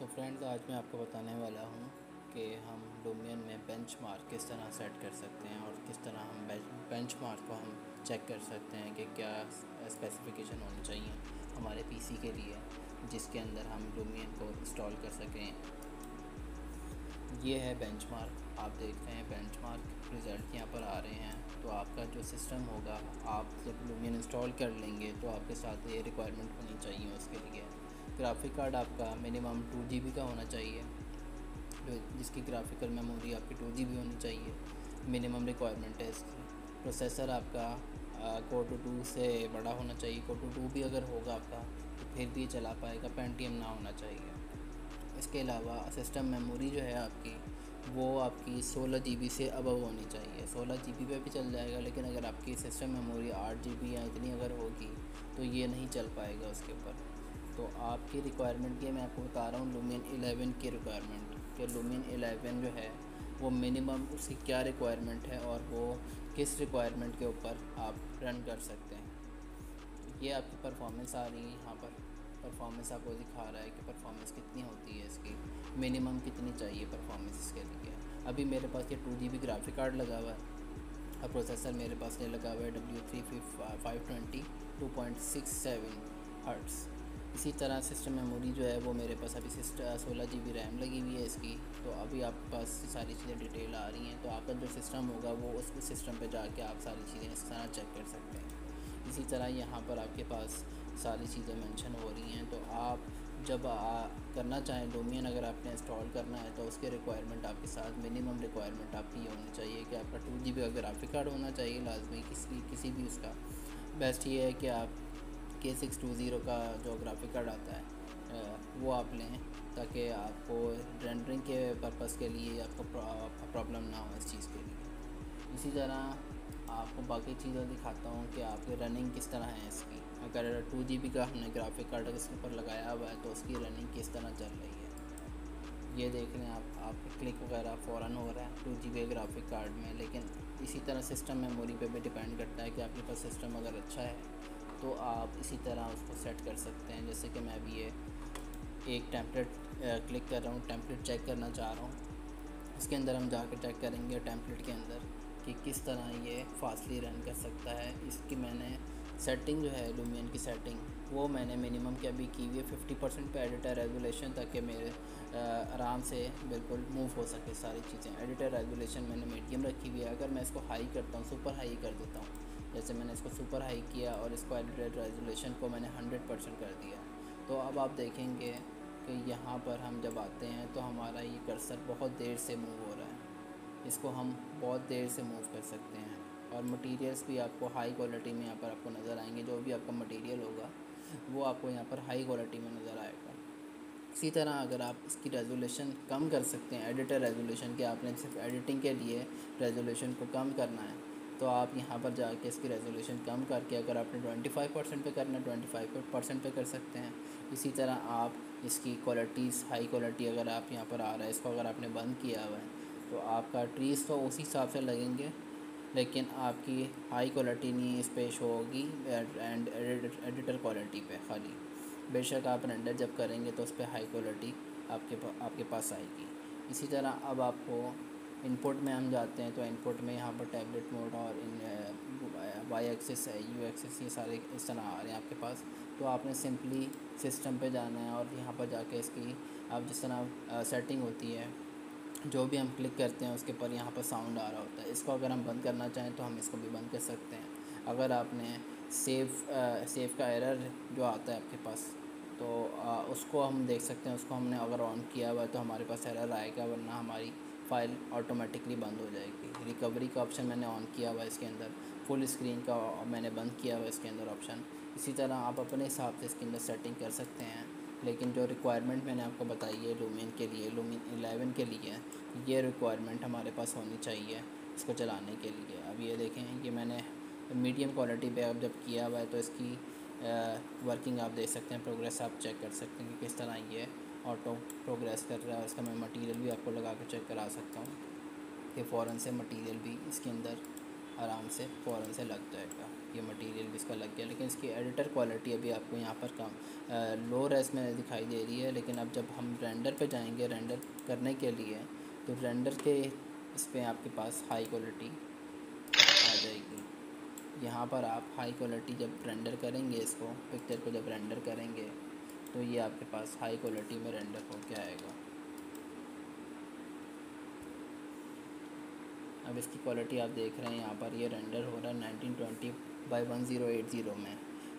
तो फ्रेंड्स, आज मैं आपको बताने वाला हूँ कि हम लुमियन में बेंचमार्क किस तरह सेट कर सकते हैं और किस तरह हम बेंचमार्क को हम चेक कर सकते हैं कि क्या स्पेसिफिकेशन होनी चाहिए हमारे पीसी के लिए जिसके अंदर हम लुमियन को इंस्टॉल कर सकें। ये है बेंचमार्क, आप देख रहे हैं बेंचमार्क रिज़ल्ट यहाँ पर आ रहे हैं। तो आपका जो सिस्टम होगा, आप जब लुमियन इंस्टॉल कर लेंगे तो आपके साथ ये रिक्वायरमेंट होनी चाहिए। उसके लिए ग्राफिक कार्ड आपका मिनिमम 2 GB का होना चाहिए, जिसकी ग्राफिकल मेमोरी आपकी 2 GB होनी चाहिए, मिनिमम रिक्वायरमेंट है इसकी। प्रोसेसर आपका कोर 2 से बड़ा होना चाहिए। कोर 2 भी अगर होगा आपका तो फिर भी चला पाएगा, पेंटियम ना होना चाहिए। इसके अलावा सिस्टम मेमोरी जो है आपकी, वो आपकी 16 GB से अबव होनी चाहिए। 16 GB पे भी चल जाएगा, लेकिन अगर आपकी सिस्टम मेमोरी 8 GB या इतनी अगर होगी तो ये नहीं चल पाएगा उसके ऊपर। तो आपकी रिक्वायरमेंट ये मैं आपको बता रहा हूँ लुमियन 11 की रिक्वायरमेंट, कि लुमियन 11 जो है वो मिनिमम उसकी क्या रिक्वायरमेंट है और वो किस रिक्वायरमेंट के ऊपर आप रन कर सकते हैं। ये आपकी परफॉर्मेंस आ रही है यहाँ पर। परफॉर्मेंस आपको दिखा रहा है कि परफॉर्मेंस कितनी होती है इसकी, मिनिमम कितनी चाहिए परफॉर्मेंस इसके लिए। अभी मेरे पास ये 2 GB ग्राफिक कार्ड लगा हुआ है और प्रोसेसर मेरे पास ये लगा हुआ है W3 2.67 हर्ट्ज़। इसी तरह सिस्टम मेमोरी जो है वो मेरे पास अभी 16 GB रैम लगी हुई है इसकी। तो अभी आपके पास सारी चीज़ें डिटेल आ रही हैं, तो आपका जो सिस्टम होगा वो उस सिस्टम पे जाके आप सारी चीज़ें इस तरह चेक कर सकते हैं। इसी तरह यहाँ पर आपके पास सारी चीज़ें मेंशन हो रही हैं। तो आप जब करना चाहें लुमियन, अगर आपने इंस्टॉल करना है तो उसके रिक्वायरमेंट आपके साथ मिनिमम रिक्वायरमेंट आपकी ये होनी चाहिए कि आपका 2 GB का ग्राफिक कार्ड होना चाहिए लाजमी, किसी भी उसका। बेस्ट ये है कि आप K620 का जो ग्राफिक कार्ड आता है वो आप लें, ताकि आपको रेंडरिंग के पर्पज़ के लिए आपको प्रॉब्लम ना हो इस चीज़ के लिए। इसी तरह आपको बाकी चीज़ें दिखाता हूँ कि आपकी रनिंग किस तरह है इसकी। अगर 2 GB का हमने ग्राफिक कार्ड इसके ऊपर लगाया हुआ है तो उसकी रनिंग किस तरह चल रही है। ये देख रहे हैं आपके क्लिक वगैरह फ़ौरन हो रहा है 2 GB ग्राफिक कार्ड में। लेकिन इसी तरह सिस्टम मेमोरी पे भी डिपेंड करता है कि आपके पास सिस्टम अगर अच्छा है तो आप इसी तरह उसको सेट कर सकते हैं। जैसे कि मैं अभी ये एक टेम्पलेट क्लिक कर रहा हूँ, टेम्पलेट चेक करना चाह रहा हूँ। इसके अंदर हम जाकर चेक करेंगे टेम्पलेट के अंदर कि किस तरह ये फास्टली रन कर सकता है। इसकी मैंने सेटिंग जो है लुमियन की सेटिंग, वो मैंने मिनिमम की अभी की हुई है 50% पे एडिटर रेजोल्यूशन, ताकि मेरे आराम से बिल्कुल मूव हो सके सारी चीज़ें। एडिटर रेजोल्यूशन मैंने मीडियम रखी हुई है। अगर मैं इसको हाई करता हूँ, सुपर हाई कर देता हूँ, जैसे मैंने इसको सुपर हाई किया और इसको एडिटर रेजोल्यूशन को मैंने 100% कर दिया, तो अब आप देखेंगे कि यहाँ पर हम जब आते हैं तो हमारा ये कर्सर बहुत देर से मूव हो रहा है। इसको हम बहुत देर से मूव कर सकते हैं। और मटेरियल्स भी आपको हाई क्वालिटी में यहाँ पर आपको नज़र आएंगे। जो भी आपका मटेरियल होगा वो आपको यहाँ पर हाई क्वालिटी में नज़र आएगा। इसी तरह अगर आप इसकी रेजोल्यूशन कम कर सकते हैं, एडिटर रेजोल्यूशन के आपने सिर्फ एडिटिंग के लिए रेजोल्यूशन को कम करना है, तो आप यहाँ पर जाके इसकी रेजोल्यूशन कम करके अगर आपने 25% पे करना है 25% पे कर सकते हैं। इसी तरह आप इसकी क्वालिटीज़ हाई क्वालिटी अगर आप यहाँ पर आ रहा है, इसको अगर आपने बंद किया हुआ है तो आपका ट्रीज़ तो उसी हिसाब से लगेंगे, लेकिन आपकी हाई क्वालिटी नहीं इस पे शो होगी एंड एडिटर क्वालिटी पे खाली। बेशक आप रेंडर जब करेंगे तो उस पर हाई क्वालिटी आपके पास आएगी। इसी तरह अब आपको इनपुट में हम जाते हैं तो इनपुट में यहाँ पर टैबलेट मोड और वाई एक्सिस है, यू एक्सिस, ये सारे इस तरह आ रहे हैं आपके पास। तो आपने सिंपली सिस्टम पे जाना है और यहाँ पर जाके इसकी आप जिस तरह सेटिंग होती है, जो भी हम क्लिक करते हैं उसके पर यहाँ पर साउंड आ रहा होता है। इसको अगर हम बंद करना चाहें तो हम इसको भी बंद कर सकते हैं। अगर आपने सेव का एरर जो आता है आपके पास, तो उसको हम देख सकते हैं। उसको हमने अगर ऑन किया हुआ है तो हमारे पास एरर आएगा, वरना हमारी फ़ाइल ऑटोमेटिकली बंद हो जाएगी। रिकवरी का ऑप्शन मैंने ऑन किया हुआ है इसके अंदर, फुल स्क्रीन का मैंने बंद किया हुआ है इसके अंदर ऑप्शन। इसी तरह आप अपने हिसाब से इसके अंदर सेटिंग कर सकते हैं। लेकिन जो रिक्वायरमेंट मैंने आपको बताई है लुमियन के लिए, लुमियन 11 के लिए, ये रिक्वायरमेंट हमारे पास होनी चाहिए इसको चलाने के लिए। अब ये देखें, ये मैंने मीडियम क्वालिटी पे अब जब किया हुआ है तो इसकी वर्किंग आप देख सकते हैं, प्रोग्रेस आप चेक कर सकते हैं कि किस तरह ये ऑटो प्रोग्रेस कर रहा है। इसका मैं मटेरियल भी आपको लगा कर चेक करा सकता हूँ कि फ़ौरन से मटेरियल भी इसके अंदर आराम से फ़ौरन से लग जाएगा। ये मटेरियल भी इसका लग गया, लेकिन इसकी एडिटर क्वालिटी अभी आपको यहाँ पर कम लो रेस में दिखाई दे रही है। लेकिन अब जब हम रेंडर पे जाएंगे रेंडर करने के लिए, तो रेंडर के इस पर आपके पास हाई क्वालिटी आ जाएगी। यहाँ पर आप हाई क्वालिटी जब रेंडर करेंगे, इसको पिक्चर को जब रेंडर करेंगे, तो ये आपके पास हाई क्वालिटी में रेंडर होके आएगा। अब इसकी क्वालिटी आप देख रहे हैं, यहाँ पर ये रेंडर हो रहा है 1920x1080 में,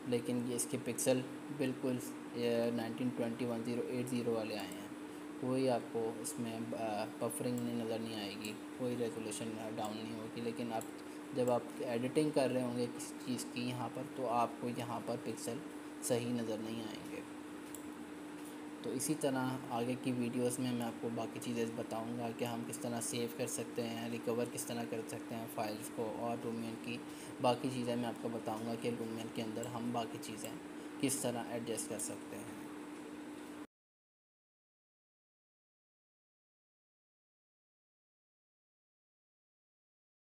लेकिन ये इसके पिक्सल बिल्कुल 1920x1080 वाले आए हैं। कोई आपको इसमें बफरिंग नज़र नहीं आएगी, कोई रेजोल्यूशन डाउन नहीं होगी। लेकिन आप जब आप एडिटिंग कर रहे होंगे किसी चीज़ की यहाँ पर, तो आपको यहाँ पर पिक्सल सही नज़र नहीं आएंगे। तो इसी तरह आगे की वीडियोस में मैं आपको बाकी चीज़ें बताऊंगा कि हम किस तरह सेव कर सकते हैं, रिकवर किस तरह कर सकते हैं फ़ाइल्स को, और लूमियन की बाकी चीज़ें मैं आपको बताऊंगा कि लूमियन के अंदर हम बाकी चीज़ें किस तरह एडजस्ट कर सकते हैं।